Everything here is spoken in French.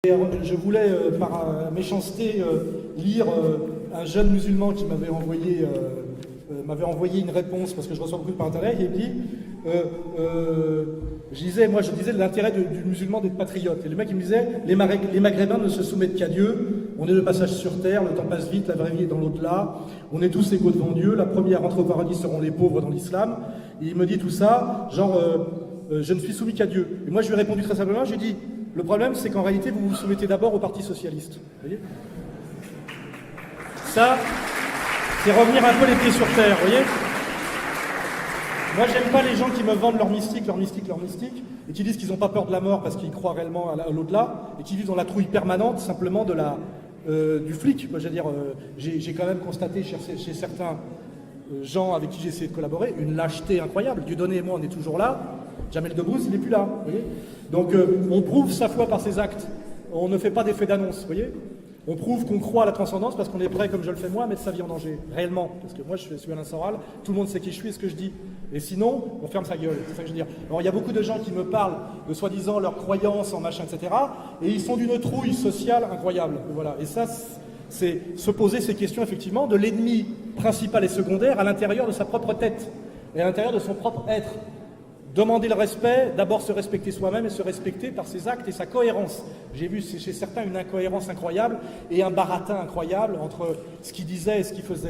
Je voulais, par méchanceté, lire un jeune musulman qui m'avait envoyé une réponse, parce que je reçois beaucoup par internet, et il dit, je disais l'intérêt du musulman d'être patriote. Et le mec il me disait, les Maghrébins ne se soumettent qu'à Dieu, on est le passage sur terre, le temps passe vite, la vraie vie est dans l'au-delà, on est tous égaux devant Dieu, la première entrée au paradis seront les pauvres dans l'islam. Et il me dit tout ça, genre, je ne suis soumis qu'à Dieu. Et moi je lui ai répondu très simplement, je lui ai dit, le problème, c'est qu'en réalité, vous vous soumettez d'abord au Parti Socialiste. Vous voyez ? Ça, c'est revenir un peu les pieds sur terre, vous voyez ? Moi, j'aime pas les gens qui me vendent leur mystique, et qui disent qu'ils n'ont pas peur de la mort parce qu'ils croient réellement à l'au-delà, et qui vivent dans la trouille permanente, simplement du flic. Moi, je veux dire, j'ai quand même constaté chez certains gens avec qui j'ai essayé de collaborer une lâcheté incroyable. Dieudonné et moi, on est toujours là. Jamel Debbouze, il n'est plus là. Vous voyez ? Donc, on prouve sa foi par ses actes. On ne fait pas d'effet d'annonce, vous voyez ? On prouve qu'on croit à la transcendance parce qu'on est prêt, comme je le fais moi, à mettre sa vie en danger, réellement. Parce que moi, je suis Alain Soral, tout le monde sait qui je suis et ce que je dis. Et sinon, on ferme sa gueule, c'est ça que je veux dire. Alors, il y a beaucoup de gens qui me parlent de soi-disant leurs croyances en machin, etc. Et ils sont d'une trouille sociale incroyable. Voilà. Et ça, c'est se poser ces questions, effectivement, de l'ennemi principal et secondaire à l'intérieur de sa propre tête et à l'intérieur de son propre être. Demander le respect, d'abord se respecter soi-même et se respecter par ses actes et sa cohérence. J'ai vu chez certains une incohérence incroyable et un baratin incroyable entre ce qu'ils disaient et ce qu'ils faisaient.